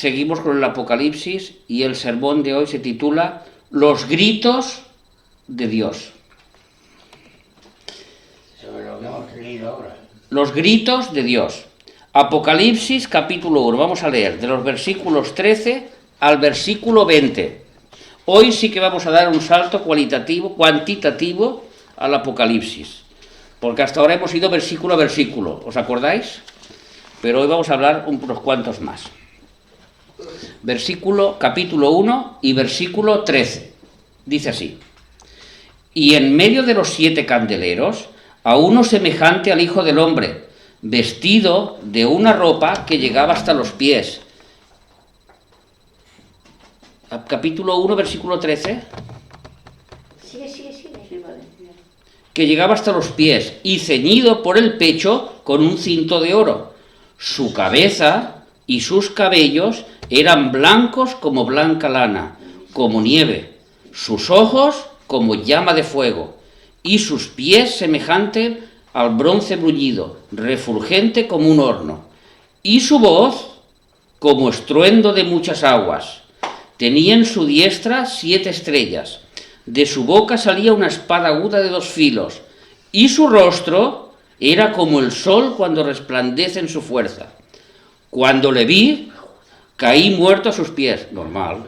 seguimos con el Apocalipsis y el sermón de hoy se titula Los gritos de Dios. Sobre lo que hemos leído ahora. Los gritos de Dios. Apocalipsis capítulo 1. Vamos a leer de los versículos 13 al versículo 20. Hoy sí que vamos a dar un salto cuantitativo al Apocalipsis, porque hasta ahora hemos ido versículo a versículo, ¿os acordáis? Pero hoy vamos a hablar unos cuantos más. Capítulo 1 y versículo 13. Dice así: Y en medio de los 7 candeleros, a uno semejante al Hijo del Hombre, vestido de una ropa que llegaba hasta los pies. Capítulo 1, versículo 13. Sigue. Que llegaba hasta los pies, y ceñido por el pecho con un cinto de oro. Su cabeza y sus cabellos eran blancos como blanca lana, como nieve, sus ojos como llama de fuego, y sus pies semejante al bronce bruñido, refulgente como un horno, y su voz como estruendo de muchas aguas. Tenía en su diestra 7 estrellas, de su boca salía una espada aguda de 2 filos, y su rostro era como el sol cuando resplandece en su fuerza. Cuando le vi, caí muerto a sus pies. Normal,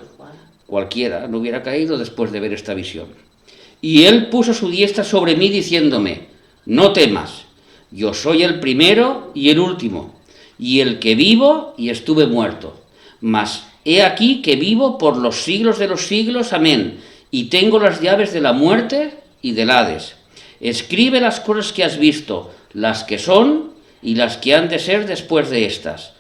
cualquiera no hubiera caído después de ver esta visión. Y él puso su diestra sobre mí diciéndome: no temas, yo soy el primero y el último, y el que vivo y estuve muerto. Mas he aquí que vivo por los siglos de los siglos, amén, y tengo las llaves de la muerte y del Hades. Escribe las cosas que has visto, las que son y las que han de ser después de estas.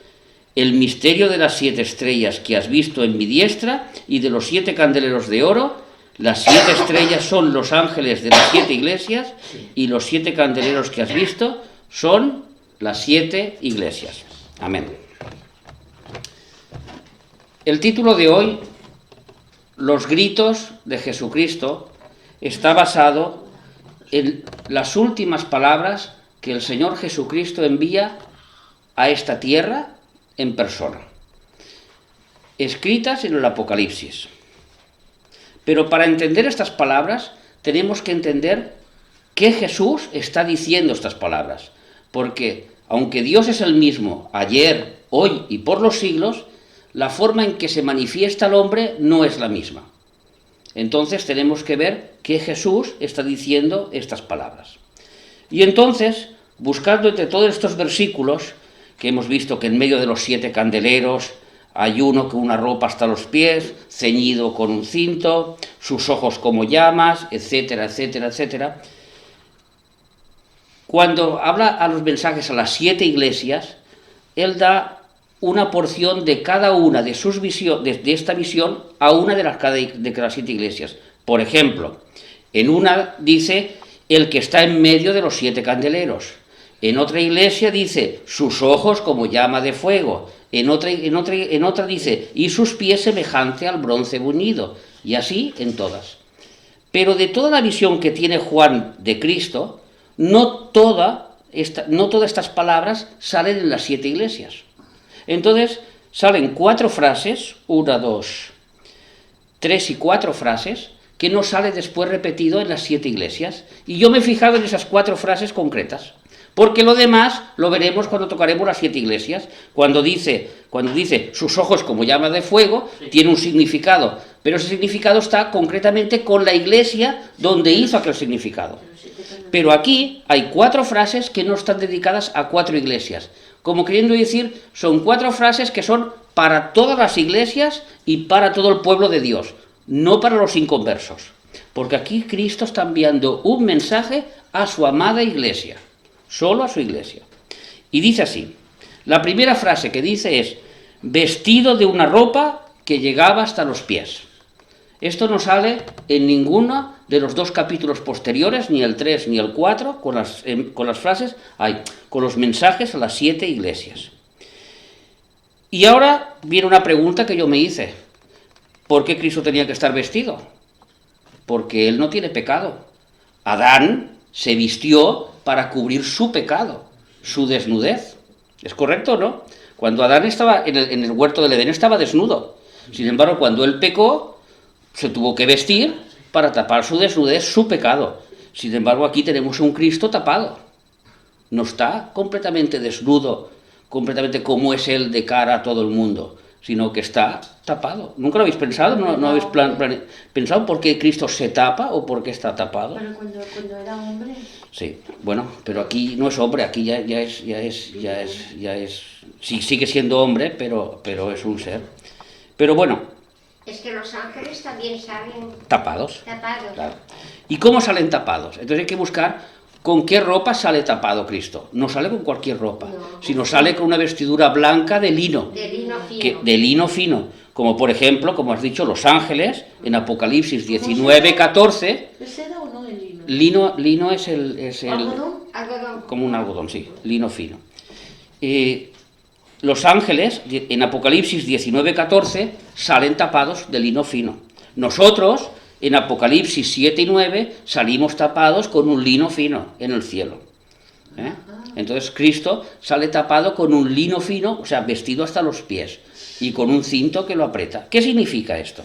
El misterio de las 7 estrellas que has visto en mi diestra y de los 7 candeleros de oro. Las 7 estrellas son los ángeles de las 7 iglesias, y los 7 candeleros que has visto son las 7 iglesias. Amén. El título de hoy, Los gritos de Jesucristo, está basado en las últimas palabras que el Señor Jesucristo envía a esta tierra en persona, escritas en el Apocalipsis. Pero para entender estas palabras tenemos que entender qué Jesús está diciendo estas palabras, porque aunque Dios es el mismo ayer, hoy y por los siglos, la forma en que se manifiesta el hombre no es la misma. Entonces tenemos que ver qué Jesús está diciendo estas palabras. Y entonces, buscando entre todos estos versículos, que hemos visto que en medio de los 7 candeleros hay uno con una ropa hasta los pies, ceñido con un cinto, sus ojos como llamas, etcétera, etcétera, etcétera. Cuando habla a los mensajes a las 7 iglesias, él da una porción de cada una de sus visiones, de esta visión, a una de las 7 iglesias. Por ejemplo, en una dice el que está en medio de los 7 candeleros. En otra iglesia dice sus ojos como llama de fuego. En otra dice y sus pies semejante al bronce bruñido. Y así en todas. Pero de toda la visión que tiene Juan de Cristo, no todas estas palabras salen en las 7 iglesias. Entonces salen 4 frases, 1, 2, 3 y 4 frases, que no sale después repetido en las 7 iglesias. Y yo me he fijado en esas 4 frases concretas, porque lo demás lo veremos cuando tocaremos las 7 iglesias. Cuando dice sus ojos como llama de fuego, tiene un significado, pero ese significado está concretamente con la iglesia donde hizo aquel significado. Pero aquí hay 4 frases que no están dedicadas a 4 iglesias. Como queriendo decir, son 4 frases que son para todas las iglesias y para todo el pueblo de Dios, no para los inconversos. Porque aquí Cristo está enviando un mensaje a su amada iglesia, solo a su iglesia. Y dice así, la primera frase que dice es, vestido de una ropa que llegaba hasta los pies. Esto no sale en ninguno de los 2 capítulos posteriores, ni el 3 ni el 4, con las frases, con los mensajes a las 7 iglesias. Y ahora viene una pregunta que yo me hice. ¿Por qué Cristo tenía que estar vestido? Porque él no tiene pecado. Adán se vistió para cubrir su pecado, su desnudez. ¿Es correcto o no? Cuando Adán estaba en el huerto del Edén estaba desnudo. Sin embargo, cuando él pecó, se tuvo que vestir para tapar su desnudez, su pecado. Sin embargo, aquí tenemos un Cristo tapado. No está completamente desnudo, completamente como es él de cara a todo el mundo, sino que está tapado. ¿Nunca lo habéis pensado? ¿No habéis pensado por qué Cristo se tapa o por qué está tapado? Pero cuando era hombre. Sí, bueno, pero aquí no es hombre, aquí ya es, sí, sigue siendo hombre, pero es un ser. Pero bueno, Es que los ángeles también salen tapados. tapados. Claro. ¿Y cómo salen tapados? Entonces hay que buscar con qué ropa sale tapado Cristo. No sale con cualquier ropa, No. sino sale con una vestidura blanca de lino. De lino fino. De lino fino. Como por ejemplo, como has dicho, los ángeles, en Apocalipsis 19, 14, ¿Es seda o no el lino? lino es el Algodón. como un algodón, sí, lino fino. Los ángeles, en Apocalipsis 19, 14, salen tapados de lino fino. Nosotros, en Apocalipsis 7 y 9, salimos tapados con un lino fino en el cielo. Entonces Cristo sale tapado con un lino fino, o sea, vestido hasta los pies, y con un cinto que lo aprieta. ¿Qué significa esto?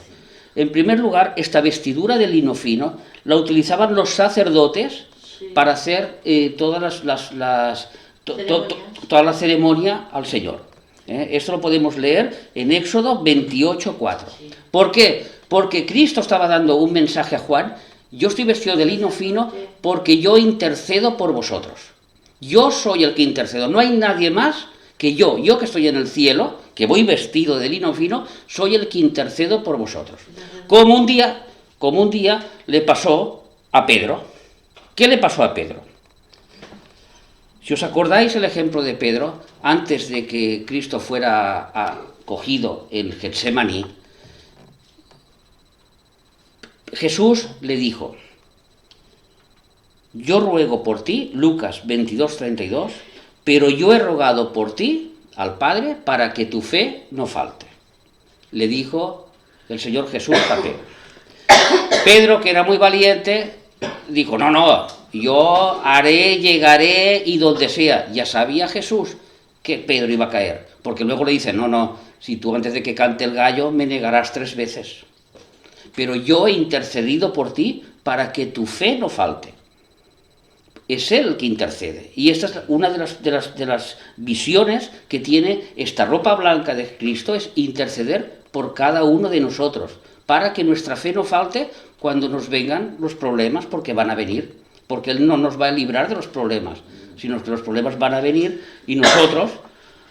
En primer lugar, esta vestidura de lino fino la utilizaban los sacerdotes para hacer toda la ceremonia al Señor. Esto lo podemos leer en Éxodo 28, 4. ¿Por qué? Porque Cristo estaba dando un mensaje a Juan: yo estoy vestido de lino fino porque yo intercedo por vosotros. Yo soy el que intercedo, no hay nadie más que yo que estoy en el cielo, que voy vestido de lino fino, soy el que intercedo por vosotros. Como un día le pasó a Pedro. ¿Qué le pasó a Pedro? Si os acordáis el ejemplo de Pedro, antes de que Cristo fuera cogido en Getsemaní, Jesús le dijo: yo ruego por ti, Lucas 22, 32, pero yo he rogado por ti al Padre para que tu fe no falte. Le dijo el Señor Jesús a Pedro. Pedro, que era muy valiente, dijo: no, yo haré, llegaré y donde sea. Ya sabía Jesús que Pedro iba a caer, porque luego le dice: no, si tú antes de que cante el gallo me negarás 3 veces. Pero yo he intercedido por ti para que tu fe no falte. Es Él el que intercede. Y esta es una de las visiones que tiene esta ropa blanca de Cristo, es interceder por cada uno de nosotros, para que nuestra fe no falte cuando nos vengan los problemas, porque van a venir, porque Él no nos va a librar de los problemas, sino que los problemas van a venir y nosotros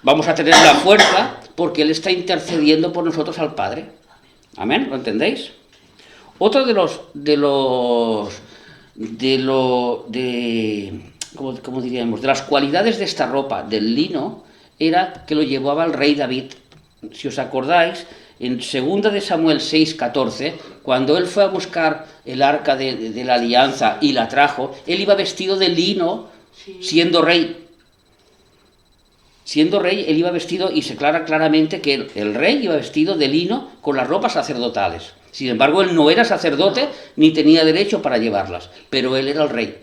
vamos a tener la fuerza porque Él está intercediendo por nosotros al Padre. ¿Amén? ¿Lo entendéis? Otro ¿cómo diríamos? De las cualidades de esta ropa, del lino, era que lo llevaba el rey David. Si os acordáis, en 2 de Samuel 6, 14, cuando él fue a buscar el arca de la alianza y la trajo, él iba vestido de lino, siendo rey. Siendo rey, él iba vestido, y se aclara claramente que el rey iba vestido de lino con las ropas sacerdotales. Sin embargo, él no era sacerdote ni tenía derecho para llevarlas, pero él era el rey.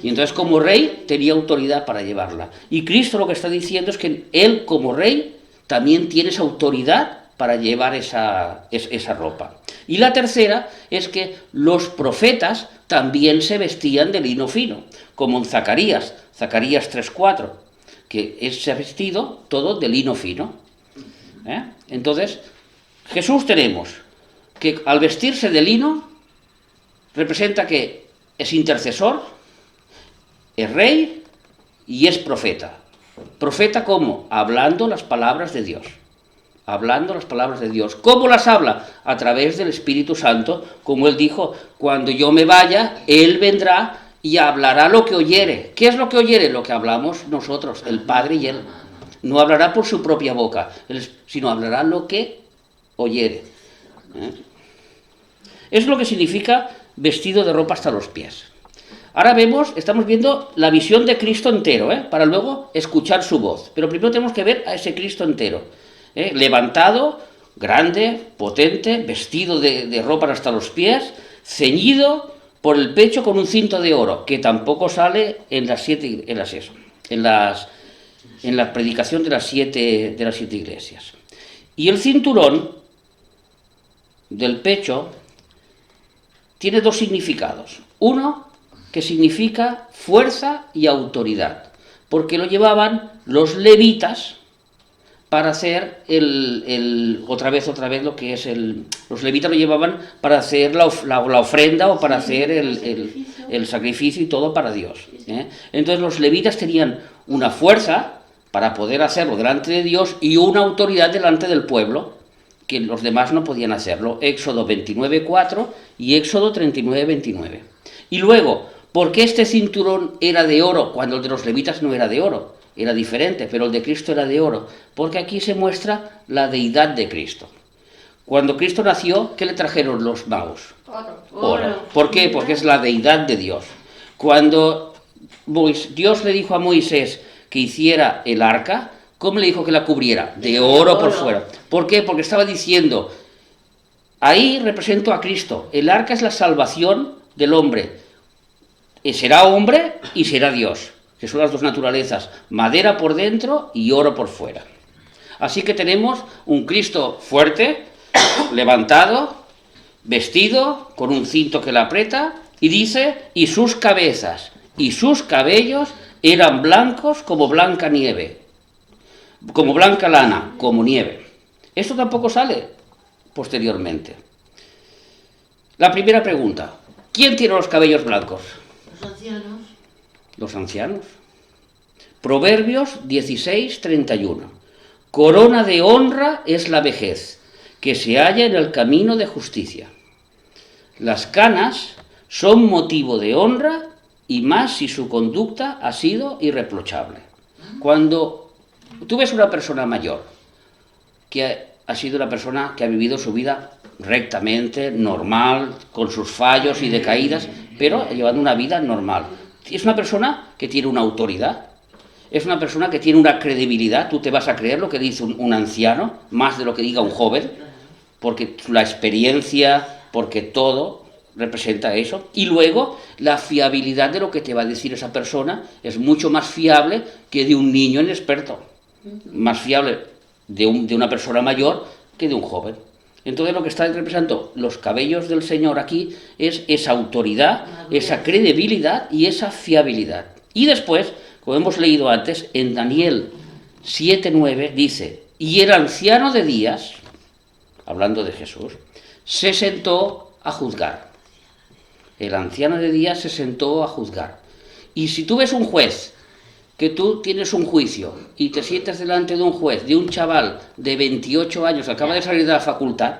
Y entonces, como rey, tenía autoridad para llevarla. Y Cristo lo que está diciendo es que él, como rey, también tiene esa autoridad para llevar esa ropa. Y la tercera es que los profetas también se vestían de lino fino, como en Zacarías 3:4, que se ha vestido todo de lino fino. Entonces, Jesús tenemos que al vestirse de lino representa que es intercesor, es rey y es profeta. ¿Profeta cómo? Hablando las palabras de Dios. Hablando las palabras de Dios. ¿Cómo las habla? A través del Espíritu Santo, como Él dijo: cuando yo me vaya, Él vendrá y hablará lo que oyere. ¿Qué es lo que oyere? Lo que hablamos nosotros, el Padre y Él. No hablará por su propia boca, sino hablará lo que oyere. Es lo que significa vestido de ropa hasta los pies. Ahora estamos viendo la visión de Cristo entero, para luego escuchar su voz. Pero primero tenemos que ver a ese Cristo entero, levantado, grande, potente, vestido de ropa hasta los pies, ceñido por el pecho con un cinto de oro, que tampoco sale en las en la predicación de las siete iglesias. Y el cinturón del pecho tiene dos significados. Uno, que significa fuerza y autoridad, porque lo llevaban los levitas para hacer otra vez lo que es los levitas lo llevaban para hacer la ofrenda o para hacer el sacrificio y todo para Dios, ¿eh? Entonces los levitas tenían una fuerza para poder hacerlo delante de Dios y una autoridad delante del pueblo, que los demás no podían hacerlo. Éxodo 29:4 y Éxodo 39:29. Y luego, ¿por qué este cinturón era de oro cuando el de los levitas no era de oro? Era diferente, pero el de Cristo era de oro, porque aquí se muestra la deidad de Cristo. Cuando Cristo nació, ¿qué le trajeron los magos? Oro. ¿Por qué? Porque es la deidad de Dios. Cuando Dios le dijo a Moisés que hiciera el arca, ¿cómo le dijo que la cubriera? De oro por fuera. ¿Por qué? Porque estaba diciendo, ahí represento a Cristo, el arca es la salvación del hombre, será hombre y será Dios, que son las dos naturalezas, madera por dentro y oro por fuera. Así que tenemos un Cristo fuerte, levantado, vestido, con un cinto que le aprieta, y dice, y sus cabezas y sus cabellos eran blancos como blanca nieve, como blanca lana, como nieve. Esto tampoco sale posteriormente. La primera pregunta, ¿quién tiene los cabellos blancos? Los ancianos. Los ancianos. Proverbios 16:31. Corona de honra es la vejez, que se halla en el camino de justicia. Las canas son motivo de honra, y más si su conducta ha sido irreprochable. Cuando tú ves una persona mayor, que ha sido una persona que ha vivido su vida rectamente, normal, con sus fallos y decaídas, pero llevando una vida normal. Es una persona que tiene una autoridad, es una persona que tiene una credibilidad. Tú te vas a creer lo que dice un anciano, más de lo que diga un joven, porque la experiencia, porque todo representa eso. Y luego, la fiabilidad de lo que te va a decir esa persona es mucho más fiable que de un niño inexperto, más fiable de una persona mayor que de un joven. Entonces lo que está representando los cabellos del Señor aquí es esa autoridad, esa credibilidad y esa fiabilidad. Y después, como hemos leído antes, en Daniel 7:9 dice, y el anciano de días, hablando de Jesús, se sentó a juzgar. El anciano de días se sentó a juzgar. Y si tú ves un juez, que tú tienes un juicio y te sientas delante de un juez, de un chaval de 28 años que acaba de salir de la facultad,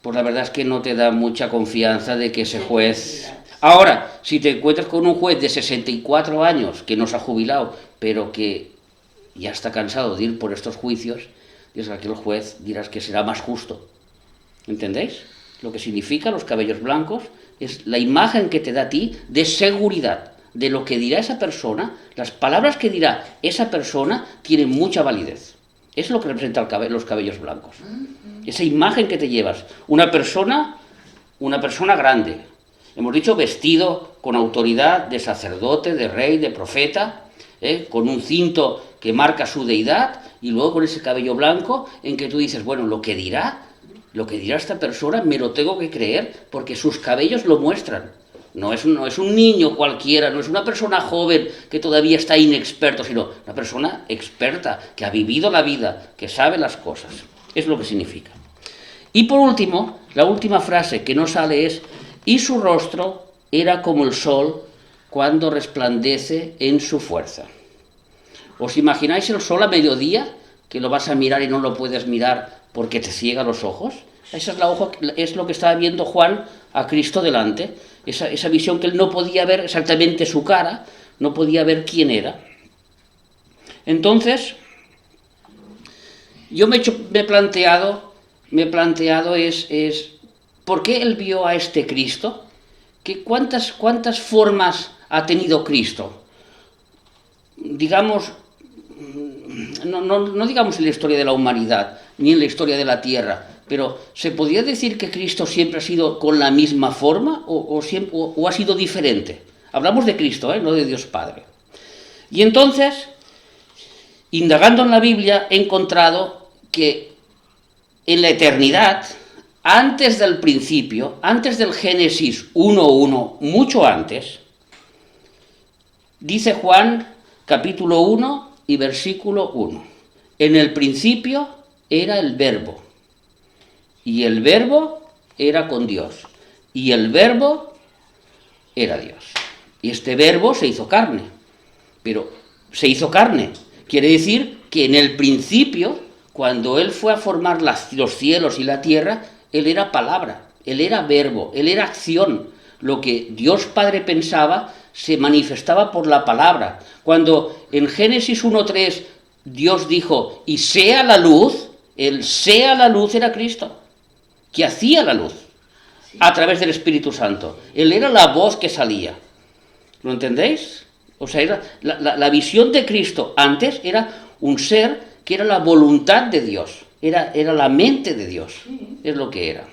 pues la verdad es que no te da mucha confianza de que ese juez... Ahora, si te encuentras con un juez de 64 años que no se ha jubilado, pero que ya está cansado de ir por estos juicios, dices, aquel juez dirás que será más justo. ¿Entendéis? Lo que significa los cabellos blancos es la imagen que te da a ti de seguridad, de lo que dirá esa persona. Las palabras que dirá esa persona tienen mucha validez. Es lo que representa los cabellos blancos. Esa imagen que te llevas. Una persona grande. Hemos dicho vestido con autoridad de sacerdote, de rey, de profeta, con un cinto que marca su deidad, y luego con ese cabello blanco en que tú dices, bueno, lo que dirá esta persona me lo tengo que creer porque sus cabellos lo muestran. No es un niño cualquiera, no es una persona joven que todavía está inexperto, sino una persona experta, que ha vivido la vida, que sabe las cosas. Es lo que significa. Y por último, la última frase que no sale es, y su rostro era como el sol cuando resplandece en su fuerza. ¿Os imagináis el sol a mediodía, que lo vas a mirar y no lo puedes mirar porque te ciega los ojos? Esa es lo que estaba viendo Juan a Cristo delante. Esa visión que él no podía ver exactamente su cara, no podía ver quién era. Entonces, yo me he planteado ¿por qué él vio a este Cristo? ¿Cuántas formas ha tenido Cristo? Digamos, no digamos en la historia de la humanidad, ni en la historia de la tierra, pero ¿se podría decir que Cristo siempre ha sido con la misma forma o ha sido diferente? Hablamos de Cristo, no de Dios Padre. Y entonces, indagando en la Biblia, he encontrado que en la eternidad, antes del principio, antes del Génesis 1:1, mucho antes, dice Juan capítulo 1 y versículo 1. En el principio era el Verbo, y el Verbo era con Dios, y el Verbo era Dios. Y este Verbo se hizo carne, pero se hizo carne. Quiere decir que en el principio, cuando Él fue a formar los cielos y la tierra, Él era palabra, Él era verbo, Él era acción. Lo que Dios Padre pensaba se manifestaba por la palabra. Cuando en Génesis 1:3 Dios dijo, y sea la luz, el sea la luz era Cristo, que hacía la luz a través del Espíritu Santo. Él era la voz que salía. ¿Lo entendéis? O sea, era la visión de Cristo antes era un ser que era la voluntad de Dios, era la mente de Dios, es lo que era.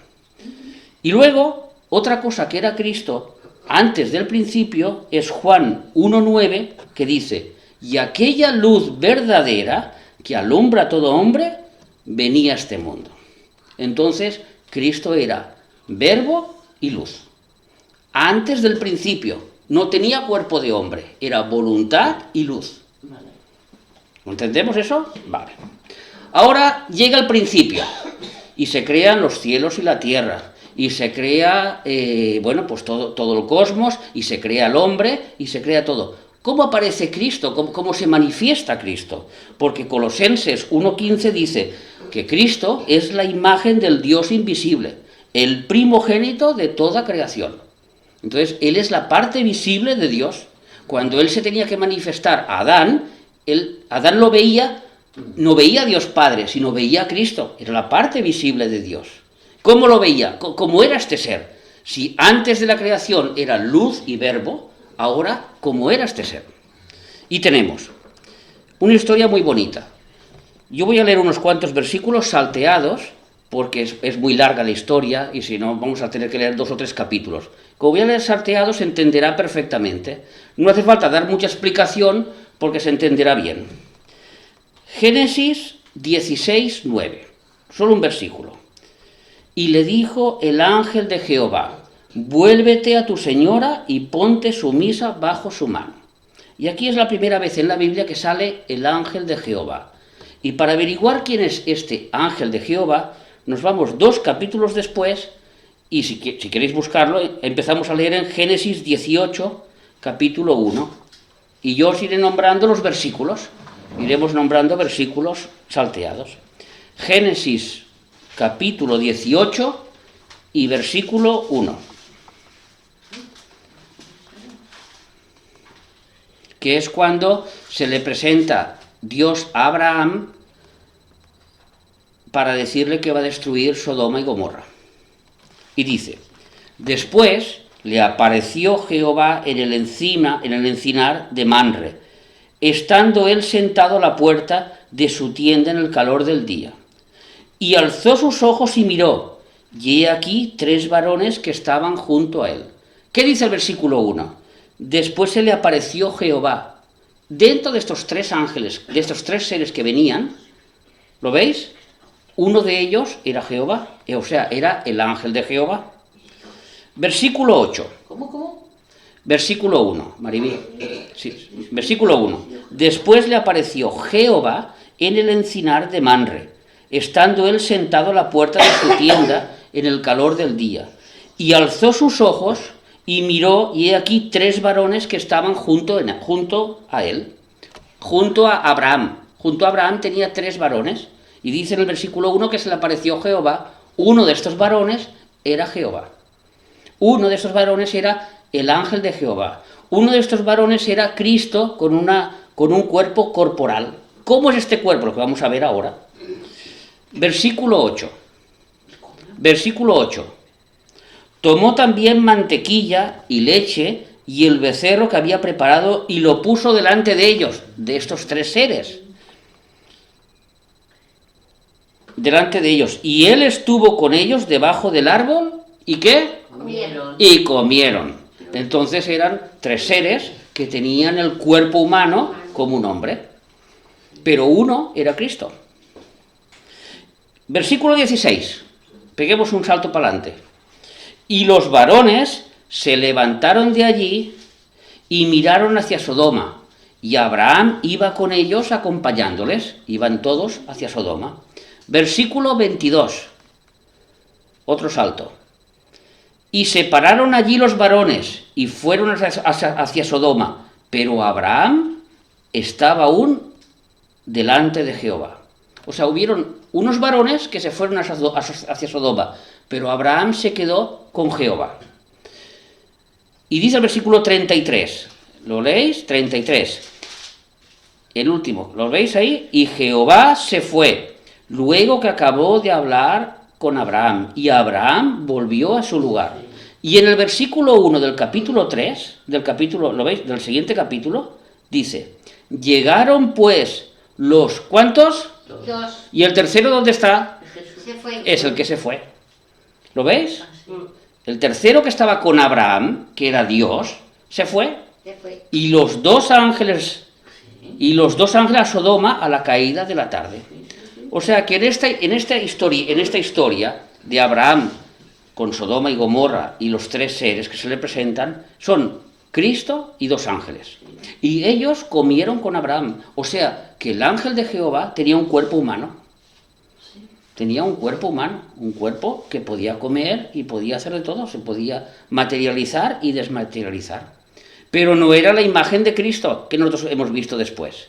Y luego, otra cosa que era Cristo antes del principio es Juan 1:9, que dice, y aquella luz verdadera que alumbra a todo hombre venía a este mundo. Entonces, Cristo era verbo y luz. Antes del principio, no tenía cuerpo de hombre, era voluntad y luz. ¿Entendemos eso? Vale. Ahora llega el principio y se crean los cielos y la tierra y se crea, pues todo el cosmos y se crea el hombre y se crea todo. ¿Cómo aparece Cristo? ¿Cómo se manifiesta Cristo? Porque Colosenses 1:15 dice que Cristo es la imagen del Dios invisible, el primogénito de toda creación. Entonces, Él es la parte visible de Dios. Cuando Él se tenía que manifestar a Adán, Adán lo veía, no veía a Dios Padre, sino veía a Cristo. Era la parte visible de Dios. ¿Cómo lo veía? ¿Cómo era este ser? Si antes de la creación era luz y verbo, ahora, ¿cómo era este ser? Y tenemos una historia muy bonita. Yo voy a leer unos cuantos versículos salteados, porque es muy larga la historia, y si no, vamos a tener que leer 2 o 3 capítulos. Como voy a leer salteados, se entenderá perfectamente. No hace falta dar mucha explicación, porque se entenderá bien. Génesis 16:9, solo un versículo. Y le dijo el ángel de Jehová, vuélvete a tu señora y ponte sumisa bajo su mano. Y aquí es la primera vez en la Biblia que sale el ángel de Jehová. Y para averiguar quién es este ángel de Jehová, nos vamos 2 capítulos después, y si queréis buscarlo, empezamos a leer en Génesis 18, capítulo 1, y yo os iré nombrando los versículos, iremos nombrando versículos salteados. Génesis, capítulo 18 y versículo 1, que es cuando se le presenta Dios a Abraham para decirle que va a destruir Sodoma y Gomorra. Y dice, después le apareció Jehová en el encinar de Manre, estando él sentado a la puerta de su tienda en el calor del día. Y alzó sus ojos y miró, y he aquí 3 varones que estaban junto a él. ¿Qué dice el versículo 1? Después se le apareció Jehová. Dentro de estos 3 ángeles, de estos 3 seres que venían, ¿lo veis? Uno de ellos era Jehová, o sea, era el ángel de Jehová. Versículo 8. ¿Cómo? Versículo 1, Maribí. Sí, versículo 1. Después le apareció Jehová en el encinar de Manre, estando él sentado a la puerta de su tienda en el calor del día. Y alzó sus ojos y miró, y he aquí 3 varones que estaban junto a él, junto a Abraham. Junto a Abraham tenía 3 varones. Y dice en el versículo 1 que se le apareció Jehová. Uno de estos varones era Jehová. Uno de estos varones era el ángel de Jehová. Uno de estos varones era Cristo con un cuerpo corporal. ¿Cómo es este cuerpo? Lo que vamos a ver ahora. Versículo 8. Versículo 8. Tomó también mantequilla y leche y el becerro que había preparado y lo puso delante de ellos, de estos 3 seres. Delante de ellos. Y él estuvo con ellos debajo del árbol. ¿Y qué? Comieron. Y comieron. Entonces eran 3 seres que tenían el cuerpo humano como un hombre. pero uno era Cristo. Versículo 16, peguemos un salto para adelante. Y los varones se levantaron de allí y miraron hacia Sodoma, y Abraham iba con ellos acompañándoles, iban todos hacia Sodoma. Versículo 22, otro salto. Y se pararon allí los varones y fueron hacia Sodoma, pero Abraham estaba aún delante de Jehová. O sea, hubieron unos varones que se fueron hacia Sodoma, pero Abraham se quedó con Jehová. Y dice el versículo 33, ¿lo leéis? 33, el último, ¿lo veis ahí? Y Jehová se fue, luego que acabó de hablar con Abraham, y Abraham volvió a su lugar. Y en el versículo 1 del capítulo 3, ¿lo veis? Del siguiente capítulo, dice, llegaron pues los, ¿cuántos? 2. ¿Y el tercero dónde está? Se fue. Es el que se fue. ¿Lo veis? Sí. El tercero que estaba con Abraham, que era Dios, se fue. Se fue. Y los dos ángeles a Sodoma a la caída de la tarde. O sea que en esta historia de Abraham con Sodoma y Gomorra y los tres seres que se le presentan, son Cristo y dos ángeles. Y ellos comieron con Abraham. O sea que el ángel de Jehová tenía un cuerpo humano. Tenía un cuerpo humano, un cuerpo que podía comer y podía hacer de todo, se podía materializar y desmaterializar. Pero no era la imagen de Cristo que nosotros hemos visto después.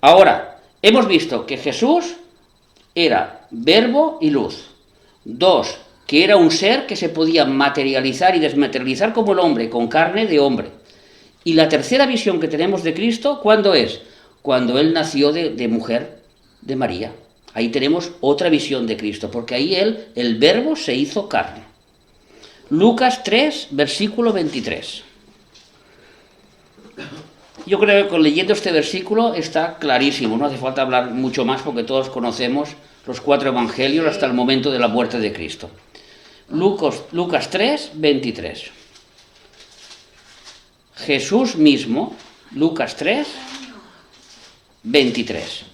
Ahora, hemos visto que Jesús era verbo y luz. 2, que era un ser que se podía materializar y desmaterializar como el hombre, con carne de hombre. Y la tercera visión que tenemos de Cristo, ¿cuándo es? Cuando Él nació de mujer, de María. Ahí tenemos otra visión de Cristo, porque ahí Él, el verbo, se hizo carne. Lucas 3, versículo 23. Yo creo que leyendo este versículo está clarísimo, no hace falta hablar mucho más porque todos conocemos los 4 evangelios hasta el momento de la muerte de Cristo. Lucas 3, 23. Jesús mismo, Lucas 3, 23.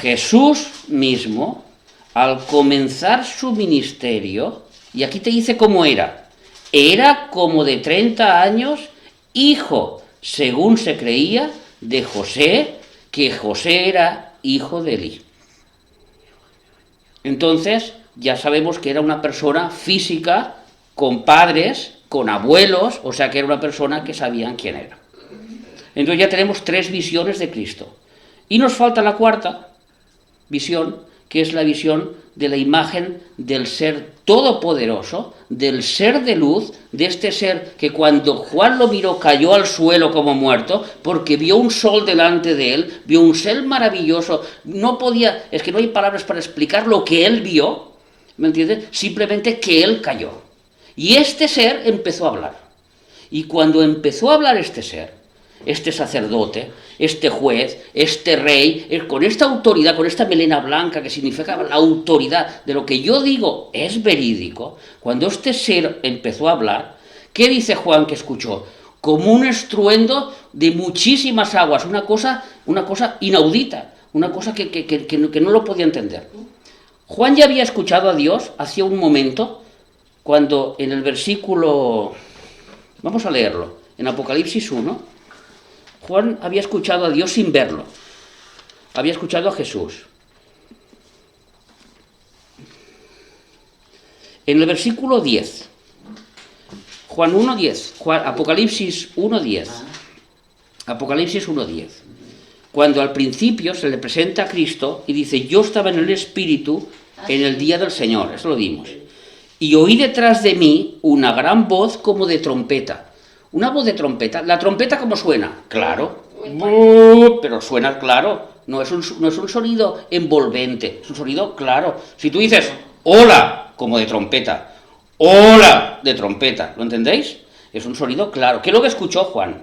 Jesús mismo, al comenzar su ministerio, y aquí te dice cómo era como de 30 años, hijo, según se creía, de José, que José era hijo de Elí. Entonces, ya sabemos que era una persona física, con padres, con abuelos, o sea que era una persona que sabían quién era. Entonces ya tenemos 3 visiones de Cristo. Y nos falta la cuarta visión, que es la visión de la imagen del ser todopoderoso, del ser de luz, de este ser que cuando Juan lo miró cayó al suelo como muerto, porque vio un sol delante de él, vio un ser maravilloso, es que no hay palabras para explicar lo que él vio, ¿me entiendes? Simplemente que él cayó. Y este ser empezó a hablar. Y cuando empezó a hablar este ser, este sacerdote, este juez, este rey, con esta autoridad, con esta melena blanca que significa la autoridad de lo que yo digo es verídico, cuando este ser empezó a hablar, ¿qué dice Juan que escuchó? Como un estruendo de muchísimas aguas, una cosa inaudita, una cosa que no lo podía entender. Juan ya había escuchado a Dios hacía un momento, cuando en el versículo, vamos a leerlo, en Apocalipsis 1, Juan había escuchado a Dios sin verlo, había escuchado a Jesús. En el versículo 10, Juan 1.10, Apocalipsis 1.10, Apocalipsis 1.10, cuando al principio se le presenta a Cristo y dice, yo estaba en el Espíritu en el día del Señor, eso lo vimos, y oí detrás de mí una gran voz como de trompeta. Una voz de trompeta. ¿La trompeta cómo suena? Claro. Pero suena claro. No es un sonido envolvente. Es un sonido claro. Si tú dices, hola, como de trompeta. Hola, de trompeta. ¿Lo entendéis? Es un sonido claro. ¿Qué es lo que escuchó Juan?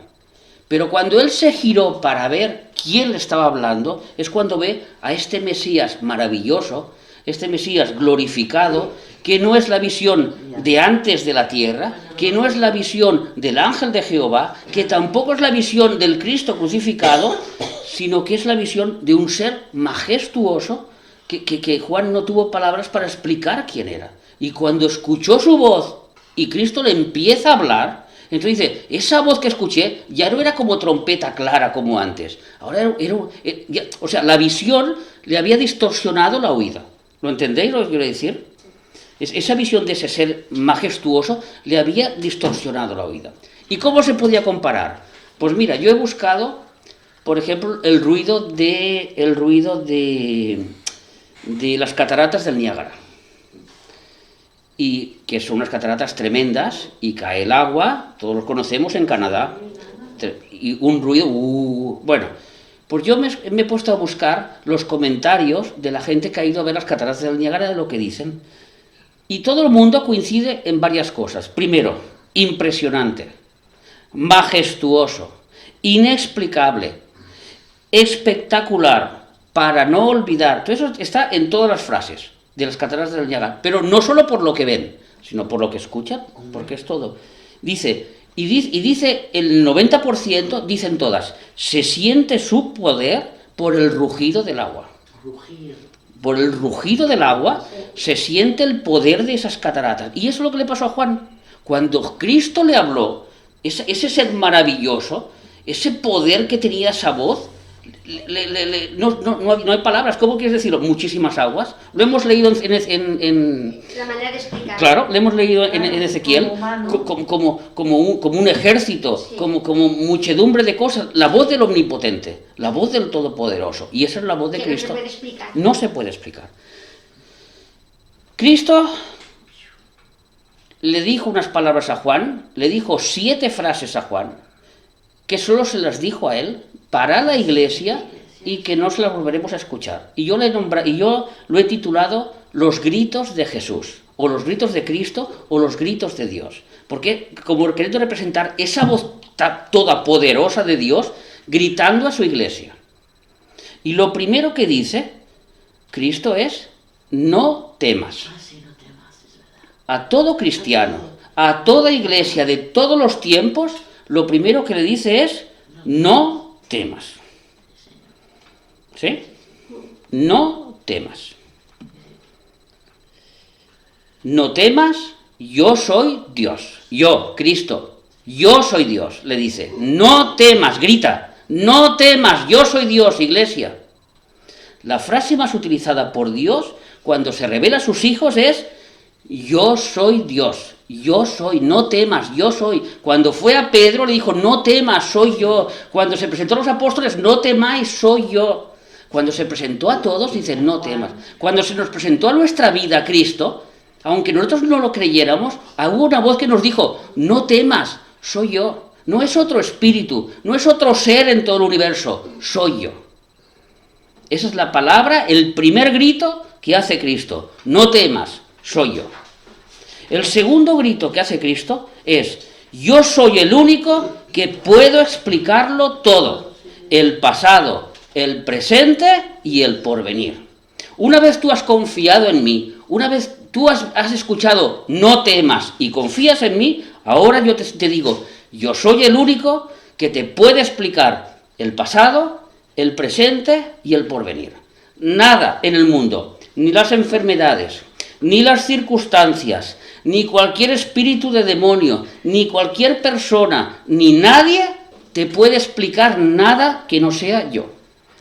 Pero cuando él se giró para ver quién le estaba hablando, es cuando ve a este Mesías maravilloso, este Mesías glorificado, que no es la visión de antes de la tierra, que no es la visión del ángel de Jehová, que tampoco es la visión del Cristo crucificado, sino que es la visión de un ser majestuoso que Juan no tuvo palabras para explicar quién era. Y cuando escuchó su voz y Cristo le empieza a hablar, entonces dice, esa voz que escuché ya no era como trompeta clara como antes. Ahora o sea, la visión le había distorsionado la oída. ¿Lo entendéis lo que quiero decir? Esa visión de ese ser majestuoso le había distorsionado la oída. ¿Y cómo se podía comparar? Pues mira, yo he buscado, por ejemplo, el ruido de las cataratas del Niágara. Y que son unas cataratas tremendas, y cae el agua, todos lo conocemos en Canadá, y un ruido, bueno, pues yo me he puesto a buscar los comentarios de la gente que ha ido a ver las cataratas del Niágara, de lo que dicen, y todo el mundo coincide en varias cosas. Primero, impresionante, majestuoso, inexplicable, espectacular, para no olvidar. Todo eso está en todas las frases de las cataratas del Niágara, pero no solo por lo que ven, sino por lo que escuchan, porque es todo. Dice el 90%, dicen todas, se siente su poder por el rugido del agua. Por el rugido del agua se siente el poder de esas cataratas. Y eso es lo que le pasó a Juan. Cuando Cristo le habló, ese ser maravilloso, ese poder que tenía esa voz, no hay palabras. ¿Cómo quieres decirlo? Muchísimas aguas. Lo hemos leído en La manera de explicar. Claro, lo hemos leído en Ezequiel como un ejército, Sí. como muchedumbre de cosas. La voz del Omnipotente, la voz del Todopoderoso. Y esa es la voz de Que Cristo. no se puede explicar. No se puede explicar. Cristo le dijo unas palabras a Juan, le dijo 7 frases a Juan, que solo se las dijo a él, para la iglesia, y que no se las volveremos a escuchar. Y yo lo he titulado Los gritos de Jesús, o los gritos de Cristo, o los gritos de Dios. Porque como queriendo representar esa voz toda poderosa de Dios, gritando a su iglesia. Y lo primero que dice Cristo es, no temas. A todo cristiano, a toda iglesia de todos los tiempos, lo primero que le dice es, no temas. ¿Sí? No temas. No temas, yo soy Dios. Yo, Cristo, yo soy Dios, le dice. No temas, grita. No temas, yo soy Dios, iglesia. La frase más utilizada por Dios cuando se revela a sus hijos es, yo soy Dios, yo soy, no temas, yo soy. Cuando fue a Pedro le dijo, no temas, soy yo. Cuando se presentó a los apóstoles, no temáis, soy yo. Cuando se presentó a todos, dice, no temas. Cuando se nos presentó a nuestra vida Cristo, aunque nosotros no lo creyéramos, hubo una voz que nos dijo, no temas, soy yo. No es otro espíritu, no es otro ser en todo el universo, soy yo. Esa es la palabra, el primer grito que hace Cristo. No temas, soy yo. El segundo grito que hace Cristo es, yo soy el único que puedo explicarlo todo. El pasado, el presente y el porvenir. Una vez tú has confiado en mí, una vez tú has escuchado, no temas y confías en mí, ahora yo te digo, yo soy el único que te puede explicar el pasado, el presente y el porvenir. Nada en el mundo, ni las enfermedades, ni las circunstancias, ni cualquier espíritu de demonio, ni cualquier persona, ni nadie te puede explicar nada que no sea yo.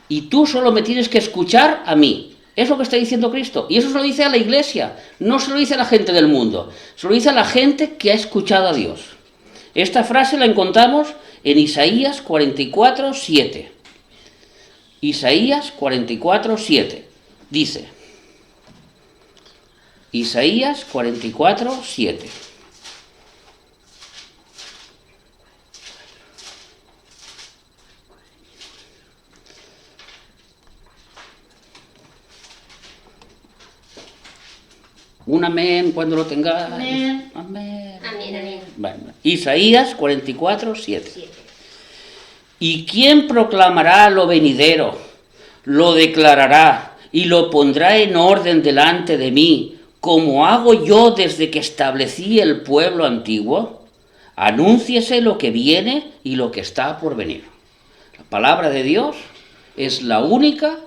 Y tú solo me tienes que escuchar a mí. Es lo que está diciendo Cristo. Y eso se lo dice a la iglesia, no se lo dice a la gente del mundo, se lo dice a la gente que ha escuchado a Dios. Esta frase la encontramos en Isaías 44, 7. Isaías 44, 7. Dice, Isaías 44, 7. Un amén cuando lo tengáis. Amén. Amén. Amén, amén. Bueno, Isaías 44, 7. 7. ¿Y quién proclamará lo venidero? Lo declarará y lo pondrá en orden delante de mí, como hago yo desde que establecí el pueblo antiguo. Anúnciese lo que viene y lo que está por venir. La palabra de Dios es la única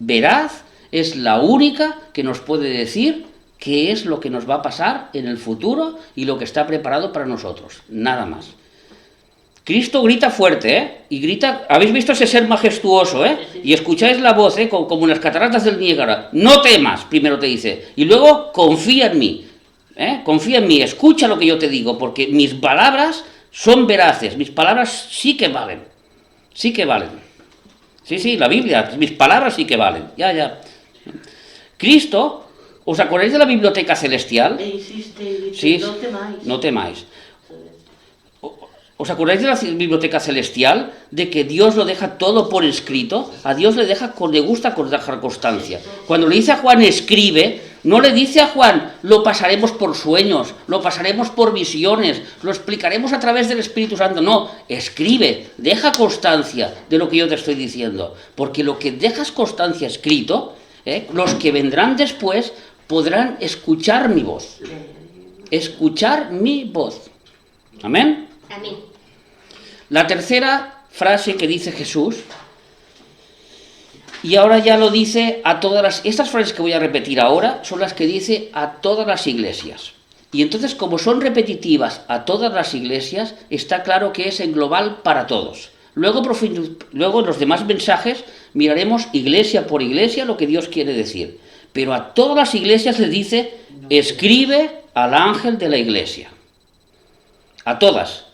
veraz, es la única que nos puede decir qué es lo que nos va a pasar en el futuro y lo que está preparado para nosotros, nada más. Cristo grita fuerte, ¿eh? Y grita, habéis visto ese ser majestuoso, ¿eh? Y escucháis la voz, ¿eh? Como en las cataratas del Niágara. No temas, primero te dice, y luego confía en mí, ¿eh? Confía en mí, escucha lo que yo te digo, porque mis palabras son veraces, mis palabras sí que valen, sí que valen. Sí, la Biblia, mis palabras sí que valen, ya. Cristo, ¿os acordáis de la biblioteca celestial? Insiste y dice, Sí, no temáis. no temáis. ¿Os acordáis de la biblioteca celestial? De que Dios lo deja todo por escrito. A Dios le gusta dejar constancia. Cuando le dice a Juan, escribe, no le dice a Juan, lo pasaremos por sueños, lo pasaremos por visiones, lo explicaremos a través del Espíritu Santo. No, escribe, deja constancia de lo que yo te estoy diciendo. Porque lo que dejas constancia escrito, los que vendrán después podrán escuchar mi voz. Escuchar mi voz. Amén. Amén. La tercera frase que dice Jesús, y ahora ya lo dice a todas las... Estas frases que voy a repetir ahora son las que dice a todas las iglesias. Y entonces, como son repetitivas a todas las iglesias, está claro que es en global para todos. Luego en los demás mensajes miraremos iglesia por iglesia lo que Dios quiere decir. Pero a todas las iglesias le dice, escribe al ángel de la iglesia. A todas.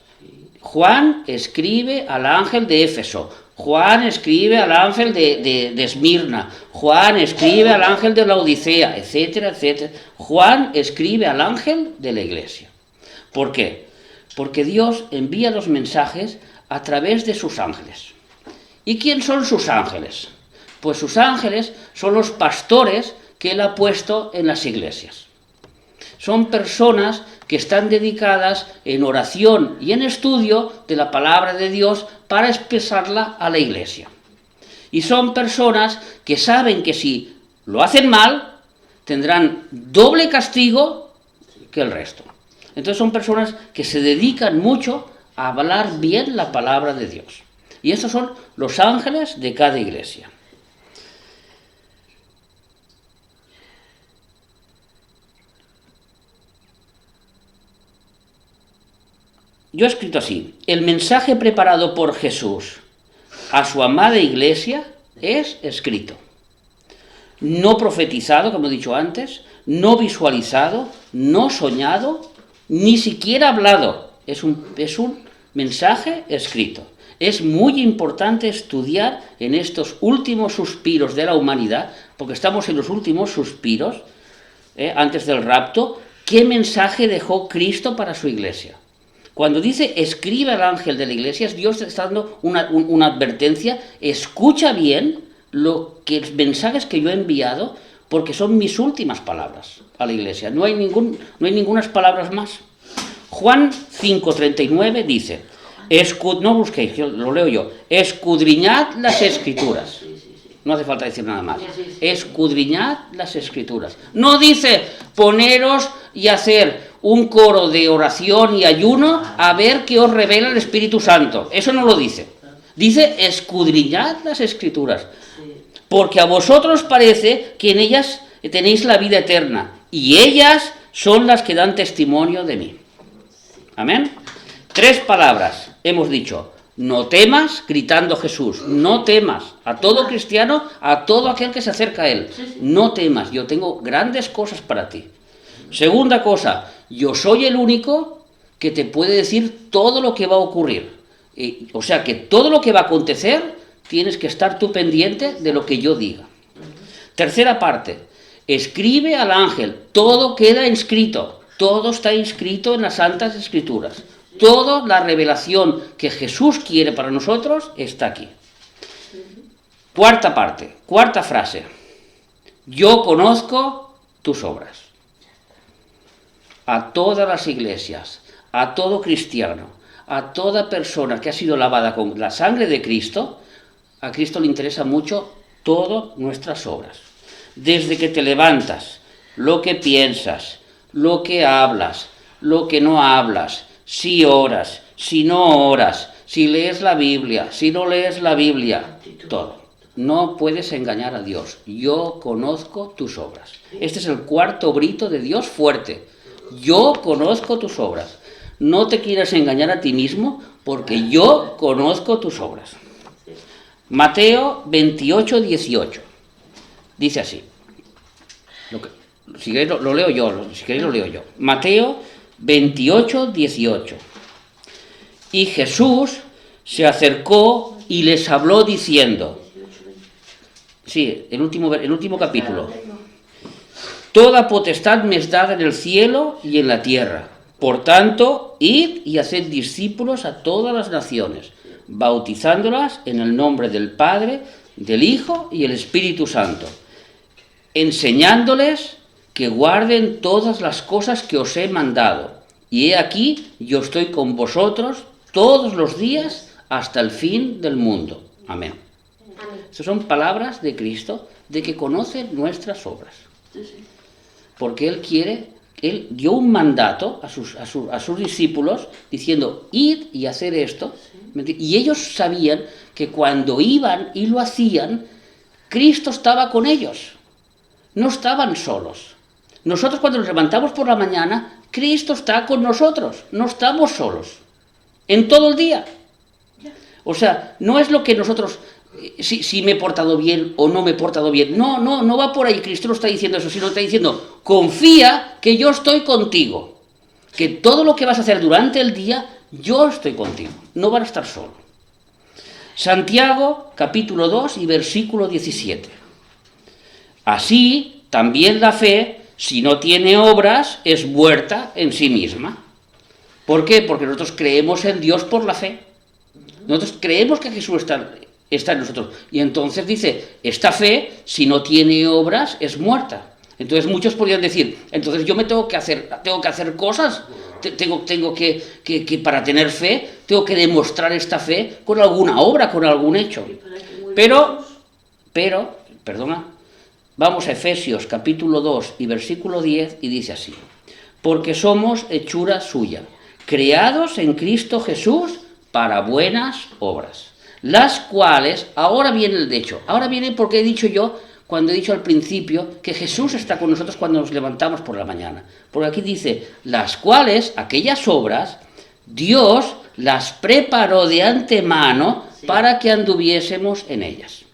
Juan escribe al ángel de Éfeso, Juan escribe al ángel de Esmirna, Juan escribe al ángel de la Odisea, etcétera, etcétera. Juan escribe al ángel de la iglesia. ¿Por qué? Porque Dios envía los mensajes a través de sus ángeles. ¿Y quién son sus ángeles? Pues sus ángeles son los pastores que Él ha puesto en las iglesias. Son personas que están dedicadas en oración y en estudio de la palabra de Dios para expresarla a la iglesia. Y son personas que saben que si lo hacen mal, tendrán doble castigo que el resto. Entonces son personas que se dedican mucho a hablar bien la palabra de Dios. Y estos son los ángeles de cada iglesia. Yo he escrito así, el mensaje preparado por Jesús a su amada iglesia es escrito. No profetizado, como he dicho antes, no visualizado, no soñado, ni siquiera hablado. Es un mensaje escrito. Es muy importante estudiar en estos últimos suspiros de la humanidad, porque estamos en los últimos suspiros, antes del rapto, qué mensaje dejó Cristo para su iglesia. Cuando dice, escribe al ángel de la iglesia, Dios está dando una advertencia, escucha bien los mensajes que yo he enviado, porque son mis últimas palabras a la iglesia. No hay ninguna palabras más. Juan 5:39 dice, no busquéis, lo leo yo, escudriñad las escrituras. No hace falta decir nada más. Escudriñad las escrituras. No dice, poneros y hacer un coro de oración y ayuno a ver qué os revela el Espíritu Santo. Eso no lo dice. Dice, escudriñad las escrituras. Porque a vosotros parece que en ellas tenéis la vida eterna. Y ellas son las que dan testimonio de mí. Amén. 3 palabras hemos dicho. No temas, gritando Jesús, no temas, a todo cristiano, a todo aquel que se acerca a Él, no temas, yo tengo grandes cosas para ti. Segunda cosa, yo soy el único que te puede decir todo lo que va a ocurrir. O sea que todo lo que va a acontecer, tienes que estar tú pendiente de lo que yo diga. Tercera parte, escribe al ángel, todo queda inscrito, todo está inscrito en las Santas Escrituras. Toda la revelación que Jesús quiere para nosotros está aquí. Cuarta parte, cuarta frase. Yo conozco tus obras. A todas las iglesias, a todo cristiano, a toda persona que ha sido lavada con la sangre de Cristo, a Cristo le interesa mucho todas nuestras obras. Desde que te levantas, lo que piensas, lo que hablas, lo que no hablas, si oras, si no oras, si lees la Biblia, si no lees la Biblia, todo. No puedes engañar a Dios. Yo conozco tus obras. Este es el cuarto grito de Dios fuerte. Yo conozco tus obras. No te quieras engañar a ti mismo porque yo conozco tus obras. Mateo 28, 18. Dice así. Si queréis lo leo yo, si queréis lo leo yo. Mateo 28, 18. Y Jesús se acercó y les habló diciendo, sí, el último capítulo. Toda potestad me es dada en el cielo y en la tierra. Por tanto, id y haced discípulos a todas las naciones, bautizándolas en el nombre del Padre, del Hijo y el Espíritu Santo, enseñándoles que guarden todas las cosas que os he mandado. Y he aquí, yo estoy con vosotros todos los días hasta el fin del mundo. Amén. Estas son palabras de Cristo, de que conoce nuestras obras. Porque Él dio un mandato a sus discípulos diciendo, id y hacer esto. Y ellos sabían que cuando iban y lo hacían, Cristo estaba con ellos. No estaban solos. Nosotros cuando nos levantamos por la mañana, Cristo está con nosotros. No estamos solos. En todo el día. O sea, no es lo que nosotros, si me he portado bien o no me he portado bien. No va por ahí. Cristo no está diciendo eso, sino está diciendo, confía que yo estoy contigo. Que todo lo que vas a hacer durante el día, yo estoy contigo. No van a estar solo. Santiago, capítulo 2 y versículo 17. Así, también la fe, si no tiene obras, es muerta en sí misma. ¿Por qué? Porque nosotros creemos en Dios por la fe. Nosotros creemos que Jesús está en nosotros. Y entonces dice, esta fe, si no tiene obras, es muerta. Entonces muchos podrían decir, entonces yo me tengo que hacer cosas, tengo que para tener fe, tengo que demostrar esta fe con alguna obra, con algún hecho. Pero, perdona, vamos a Efesios capítulo 2 y versículo 10 y dice así, porque somos hechura suya, creados en Cristo Jesús para buenas obras, las cuales, ahora viene el hecho, ahora viene porque he dicho yo, cuando he dicho al principio, que Jesús está con nosotros cuando nos levantamos por la mañana. Porque aquí dice, las cuales, aquellas obras, Dios las preparó de antemano para que anduviésemos en ellas.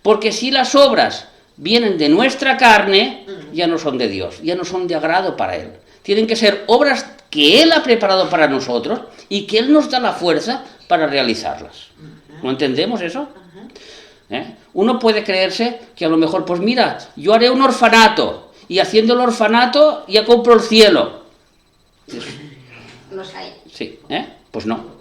Porque si las obras vienen de nuestra carne, ya no son de Dios, ya no son de agrado para Él. Tienen que ser obras que Él ha preparado para nosotros y que Él nos da la fuerza para realizarlas. ¿No entendemos eso? Uno puede creerse que a lo mejor, pues mira, yo haré un orfanato y haciendo el orfanato ya compro el cielo. Los hay. Sí, pues no.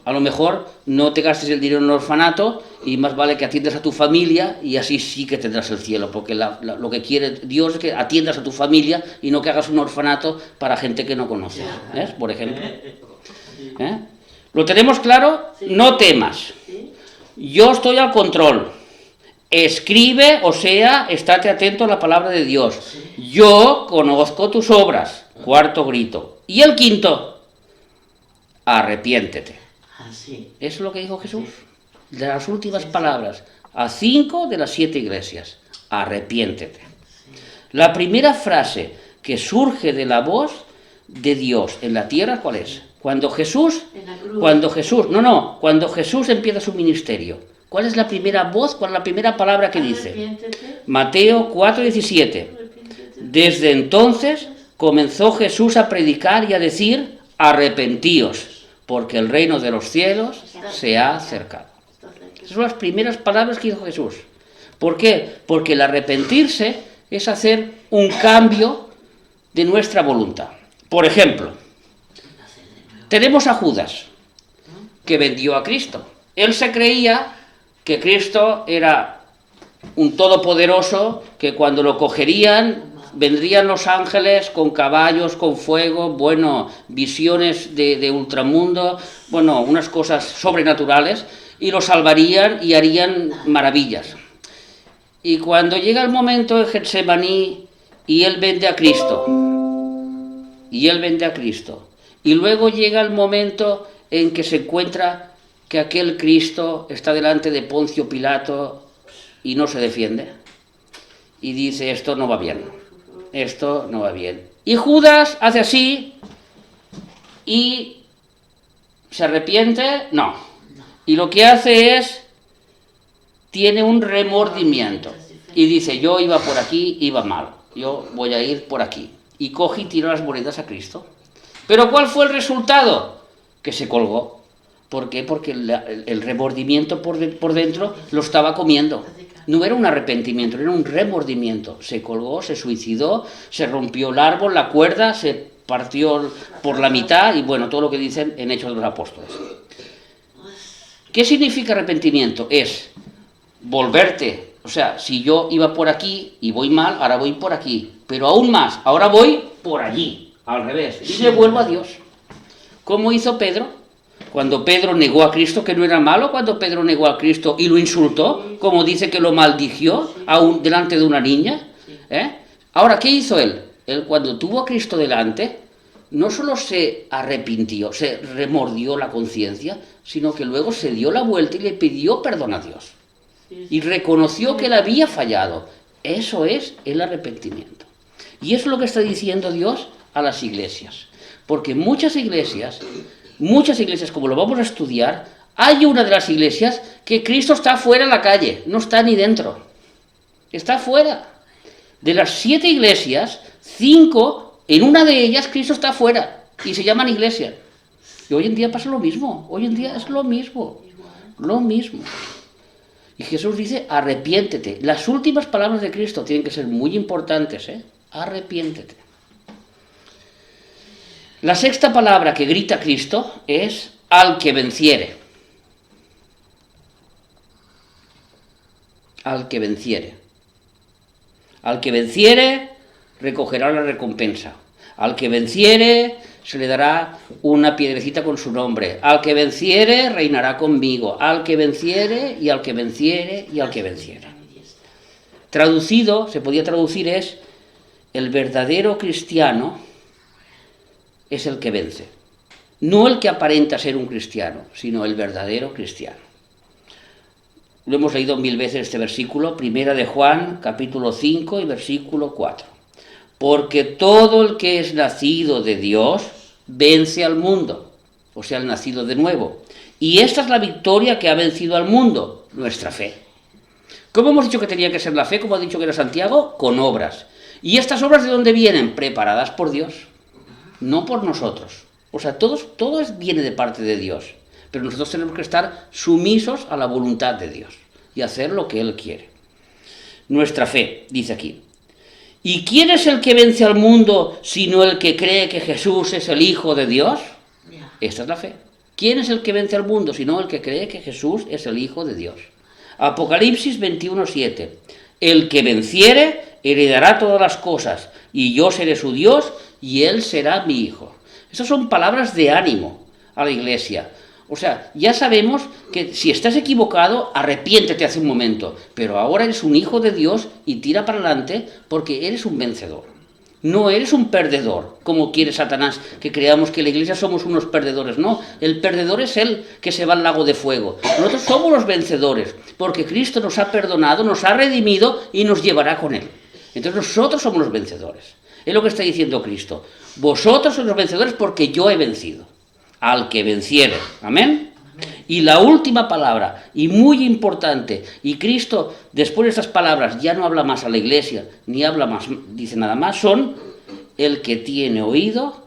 A lo mejor no te gastes el dinero en un orfanato y más vale que atiendas a tu familia y así sí que tendrás el cielo, porque lo que quiere Dios es que atiendas a tu familia y no que hagas un orfanato para gente que no conoces, por ejemplo. ¿Lo tenemos claro? No temas. Yo estoy al control. Escribe, o sea, estate atento a la palabra de Dios. Yo conozco tus obras. Cuarto grito. Y el quinto, arrepiéntete. Eso es lo que dijo Jesús. De las últimas palabras a 5 de las 7 iglesias. Arrepiéntete. La primera frase que surge de la voz de Dios en la tierra, ¿cuál es? Cuando Jesús empieza su ministerio, ¿cuál es la primera voz, cuál es la primera palabra que dice? Mateo 4:17. Desde entonces comenzó Jesús a predicar y a decir, arrepentíos, porque el reino de los cielos se ha acercado. Esas son las primeras palabras que dijo Jesús. ¿Por qué? Porque el arrepentirse es hacer un cambio de nuestra voluntad. Por ejemplo, tenemos a Judas, que vendió a Cristo. Él se creía que Cristo era un todopoderoso, que cuando lo cogerían, vendrían los ángeles con caballos, con fuego, visiones de ultramundo, unas cosas sobrenaturales, y lo salvarían y harían maravillas. Y cuando llega el momento en Getsemaní y él vende a Cristo, y luego llega el momento en que se encuentra que aquel Cristo está delante de Poncio Pilato y no se defiende, y dice, esto no va bien, esto no va bien. Y Judas hace así, y se arrepiente, no. Y lo que hace es, tiene un remordimiento, y dice, yo iba por aquí, iba mal, yo voy a ir por aquí. Y coge y tira las monedas a Cristo. Pero ¿cuál fue el resultado? Que se colgó. ¿Por qué? Porque el remordimiento por dentro lo estaba comiendo. No era un arrepentimiento, era un remordimiento. Se colgó, se suicidó, se rompió el árbol, la cuerda, se partió por la mitad y bueno, todo lo que dicen en Hechos de los Apóstoles. ¿Qué significa arrepentimiento? Es volverte. O sea, si yo iba por aquí y voy mal, ahora voy por aquí. Pero aún más, ahora voy por allí, al revés. Y me vuelvo a Dios. ¿Cómo hizo Pedro? Cuando Pedro negó a Cristo, que no era malo, cuando Pedro negó a Cristo y lo insultó, como dice que lo maldijo delante de una niña. Ahora, ¿qué hizo él? Él cuando tuvo a Cristo delante, no solo se arrepintió, se remordió la conciencia, sino que luego se dio la vuelta y le pidió perdón a Dios. Y reconoció que él había fallado. Eso es el arrepentimiento. Y eso es lo que está diciendo Dios a las iglesias. Porque muchas iglesias, como lo vamos a estudiar, hay una de las iglesias que Cristo está fuera en la calle, no está ni dentro. Está fuera. De las 7 iglesias, 5, en una de ellas Cristo está fuera y se llaman iglesias. Y hoy en día pasa lo mismo. Hoy en día es lo mismo. Lo mismo. Y Jesús dice, arrepiéntete. Las últimas palabras de Cristo tienen que ser muy importantes, Arrepiéntete. La 6ª palabra que grita Cristo es al que venciere. Al que venciere. Al que venciere recogerá la recompensa. Al que venciere se le dará una piedrecita con su nombre. Al que venciere reinará conmigo. Al que venciere y al que venciere y al que venciere. Traducido, se podía traducir es, el verdadero cristiano es el que vence. No el que aparenta ser un cristiano, sino el verdadero cristiano. Lo hemos leído 1000 veces este versículo, 1 de Juan, capítulo 5 y versículo 4. Porque todo el que es nacido de Dios vence al mundo, o sea, el nacido de nuevo. Y esta es la victoria que ha vencido al mundo, nuestra fe. ¿Cómo hemos dicho que tenía que ser la fe? Como ha dicho que era Santiago, con obras. ¿Y estas obras de dónde vienen? Preparadas por Dios, no por nosotros. O sea, todo viene de parte de Dios. Pero nosotros tenemos que estar sumisos a la voluntad de Dios y hacer lo que Él quiere. Nuestra fe, dice aquí. ¿Y quién es el que vence al mundo sino el que cree que Jesús es el Hijo de Dios? Esta es la fe. ¿Quién es el que vence al mundo sino el que cree que Jesús es el Hijo de Dios? Apocalipsis 21:7. El que venciere heredará todas las cosas, y yo seré su Dios, y él será mi hijo. Estas son palabras de ánimo a la iglesia. O sea, ya sabemos que si estás equivocado, arrepiéntete hace un momento, pero ahora eres un hijo de Dios y tira para adelante porque eres un vencedor. No eres un perdedor, como quiere Satanás, que creamos que en la iglesia somos unos perdedores. No, el perdedor es él que se va al lago de fuego. Nosotros somos los vencedores, porque Cristo nos ha perdonado, nos ha redimido y nos llevará con él. Entonces nosotros somos los vencedores. Es lo que está diciendo Cristo. Vosotros sois los vencedores porque yo he vencido. Al que venciere. Amén. Y la última palabra, y muy importante, y Cristo después de estas palabras ya no habla más a la iglesia, ni habla más, dice nada más, son el que tiene oído,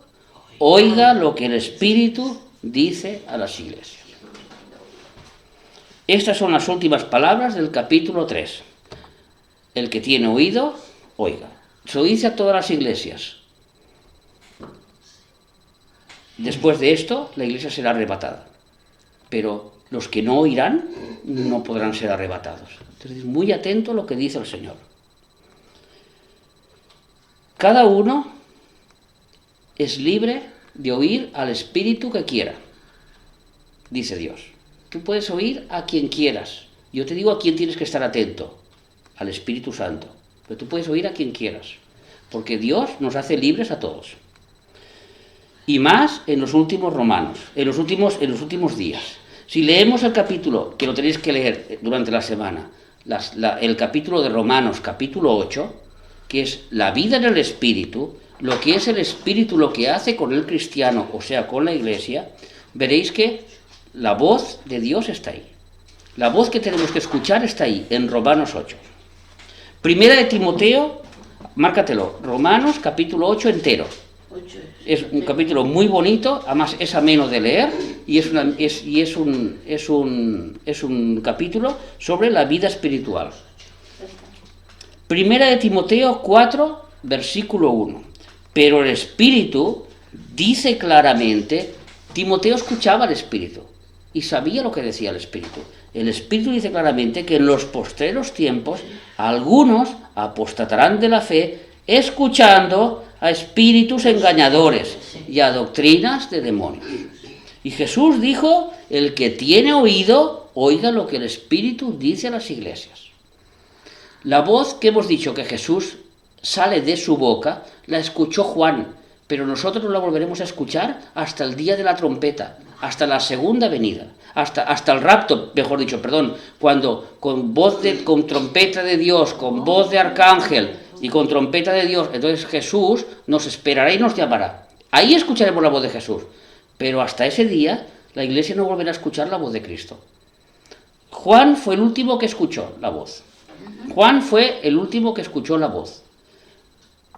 oiga lo que el Espíritu dice a las iglesias. Estas son las últimas palabras del capítulo 3. El que tiene oído, oiga. Se lo dice a todas las iglesias. Después de esto, la iglesia será arrebatada. Pero los que no oirán no podrán ser arrebatados. Entonces, muy atento a lo que dice el Señor. Cada uno es libre de oír al espíritu que quiera, dice Dios. Tú puedes oír a quien quieras. Yo te digo a quién tienes que estar atento. al Espíritu Santo, pero tú puedes oír a quien quieras, porque Dios nos hace libres a todos. Y más en los últimos romanos, en los últimos días. Si leemos el capítulo, que lo tenéis que leer durante la semana, el capítulo de Romanos, capítulo 8, que es la vida en el Espíritu, lo que es el Espíritu, lo que hace con el cristiano, o sea, con la Iglesia, veréis que la voz de Dios está ahí. La voz que tenemos que escuchar está ahí, en Romanos 8. Primera de Timoteo, márcatelo, Romanos capítulo 8 entero. Es un capítulo muy bonito, además es ameno de leer y es un capítulo sobre la vida espiritual. Primera de Timoteo 4, versículo 1. Pero el Espíritu dice claramente, Timoteo escuchaba al Espíritu y sabía lo que decía el Espíritu. El Espíritu dice claramente que en los postreros tiempos algunos apostatarán de la fe escuchando a espíritus engañadores y a doctrinas de demonios. Y Jesús dijo, el que tiene oído, oiga lo que el Espíritu dice a las iglesias. La voz que hemos dicho que Jesús sale de su boca, la escuchó Juan, pero nosotros no la volveremos a escuchar hasta el día de la trompeta, hasta la segunda venida, hasta el rapto, mejor dicho, cuando con trompeta de Dios, con voz de arcángel y con trompeta de Dios, entonces Jesús nos esperará y nos llamará. Ahí escucharemos la voz de Jesús, pero hasta ese día la iglesia no volverá a escuchar la voz de Cristo. Juan fue el último que escuchó la voz. Juan fue el último que escuchó la voz.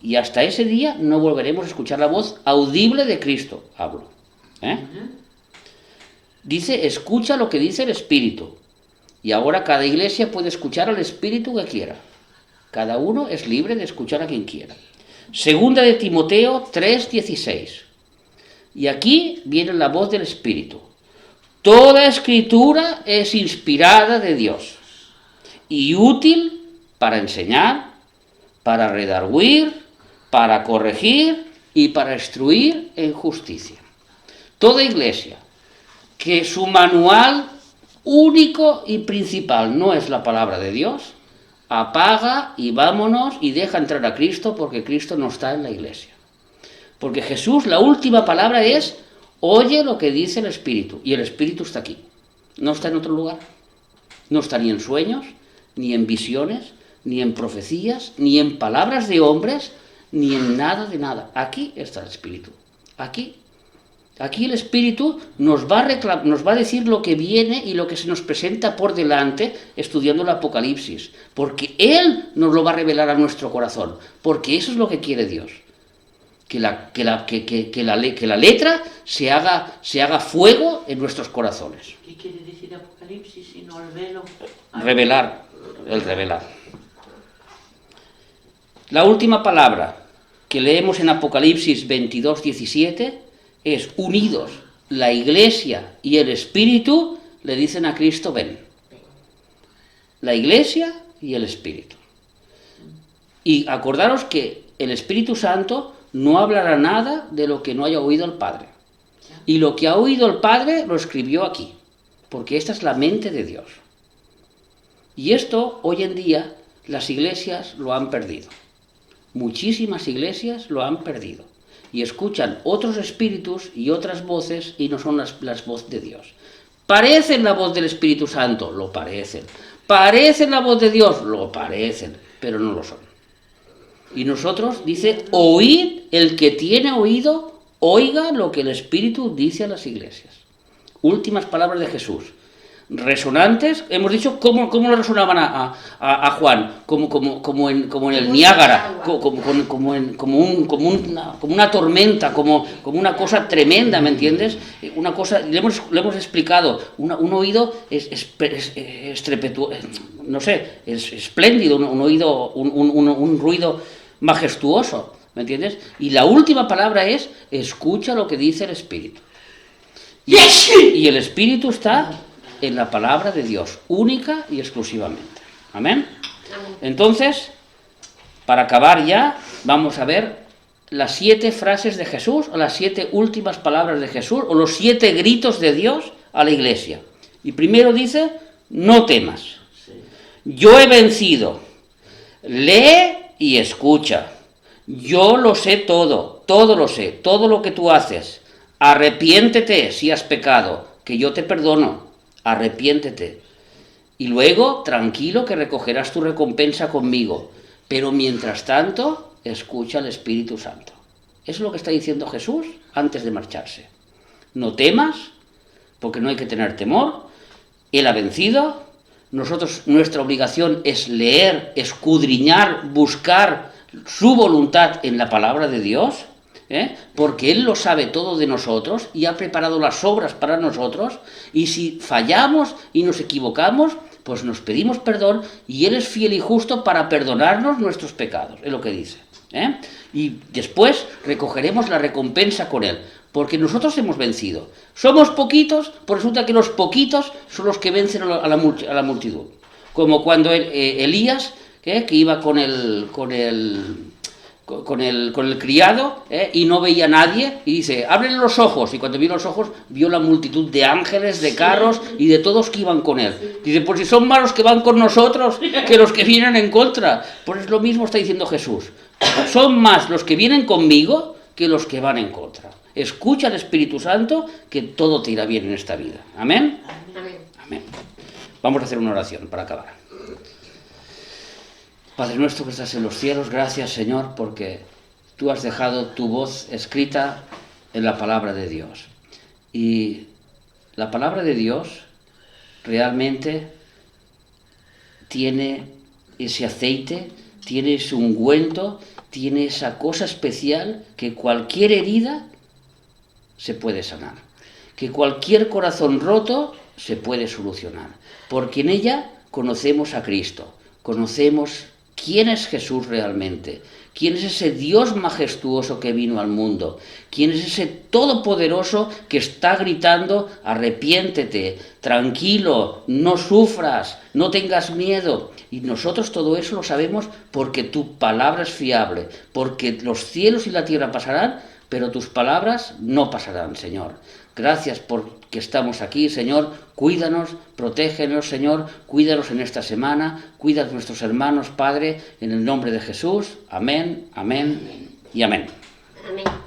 Y hasta ese día no volveremos a escuchar la voz audible de Cristo, hablo. Dice, escucha lo que dice el Espíritu. Y ahora cada iglesia puede escuchar al Espíritu que quiera. Cada uno es libre de escuchar a quien quiera. Segunda de Timoteo 3:16. Y aquí viene la voz del Espíritu. Toda escritura es inspirada de Dios y útil para enseñar, para redarguir, para corregir y para instruir en justicia. Toda iglesia que su manual único y principal no es la palabra de Dios, apaga y vámonos y deja entrar a Cristo, porque Cristo no está en la iglesia. Porque Jesús, la última palabra es, oye lo que dice el Espíritu, y el Espíritu está aquí, no está en otro lugar, no está ni en sueños, ni en visiones, ni en profecías, ni en palabras de hombres, ni en nada de nada. Aquí está el Espíritu, aquí el Espíritu nos va a decir lo que viene y lo que se nos presenta por delante estudiando el Apocalipsis, porque Él nos lo va a revelar a nuestro corazón, porque eso es lo que quiere Dios, que la letra se haga fuego en nuestros corazones. ¿Qué quiere decir Apocalipsis sino el velo? Revelar. La última palabra que leemos en Apocalipsis 22:17 es unidos la iglesia y el Espíritu le dicen a Cristo ven. La iglesia y el Espíritu. Y acordaros que el Espíritu Santo no hablará nada de lo que no haya oído el Padre. Y lo que ha oído el Padre lo escribió aquí, porque esta es la mente de Dios. Y esto hoy en día las iglesias lo han perdido. Muchísimas iglesias lo han perdido. Y escuchan otros espíritus y otras voces y no son las voces de Dios. ¿Parecen la voz del Espíritu Santo? Lo parecen. ¿Parecen la voz de Dios? Lo parecen, pero no lo son. Y nosotros, dice, oíd, el que tiene oído, oiga lo que el Espíritu dice a las iglesias. Últimas palabras de Jesús. Resonantes, hemos dicho cómo le resonaban a Juan, como en el Niágara, como una tormenta, como una cosa tremenda, ¿me entiendes? Una cosa, le hemos explicado, un oído es espléndido, un oído, un ruido majestuoso, ¿me entiendes? Y la última palabra es, escucha lo que dice el Espíritu. Y el Espíritu está en la palabra de Dios, única y exclusivamente. ¿Amén? Entonces, para acabar ya, vamos a ver las 7 frases de Jesús, o las 7 últimas palabras de Jesús, o los 7 gritos de Dios a la iglesia. Y primero dice, no temas. Yo he vencido. lee y escucha. Yo lo sé todo lo sé, todo lo que tú haces. Arrepiéntete si has pecado, que yo te perdono. Arrepiéntete. Y luego, tranquilo, que recogerás tu recompensa conmigo. Pero mientras tanto, escucha al Espíritu Santo. Eso es lo que está diciendo Jesús antes de marcharse. No temas, porque no hay que tener temor. Él ha vencido. Nosotros, nuestra obligación es leer, escudriñar, buscar su voluntad en la palabra de Dios, porque Él lo sabe todo de nosotros y ha preparado las obras para nosotros, y si fallamos y nos equivocamos, pues nos pedimos perdón y Él es fiel y justo para perdonarnos nuestros pecados, es lo que dice. Y después recogeremos la recompensa con Él, porque nosotros hemos vencido. Somos poquitos, pues resulta que los poquitos son los que vencen a la multitud. Como cuando Elías, que iba con el criado, y no veía a nadie, y dice, ábrele los ojos, y cuando vio los ojos, vio la multitud de ángeles, de carros, y de todos que iban con él. Dice, pues si son más los que van con nosotros, que los que vienen en contra. Pues es lo mismo está diciendo Jesús. Son más los que vienen conmigo, que los que van en contra. Escucha al Espíritu Santo, que todo te irá bien en esta vida. ¿Amén? Amén. Amén. Vamos a hacer una oración para acabar. Padre nuestro que estás en los cielos, gracias, Señor, porque tú has dejado tu voz escrita en la palabra de Dios. Y la palabra de Dios realmente tiene ese aceite, tiene ese ungüento, tiene esa cosa especial que cualquier herida se puede sanar, que cualquier corazón roto se puede solucionar, porque en ella conocemos a Cristo, conocemos quién es Jesús realmente, quién es ese Dios majestuoso que vino al mundo, quién es ese todopoderoso que está gritando, arrepiéntete, tranquilo, no sufras, no tengas miedo. Y nosotros todo eso lo sabemos porque tu palabra es fiable, porque los cielos y la tierra pasarán, pero tus palabras no pasarán, Señor. Gracias porque estamos aquí, Señor. Cuídanos, protégenos, Señor. Cuídanos en esta semana. Cuida a nuestros hermanos, Padre, en el nombre de Jesús. Amén, amén y amén. Amén.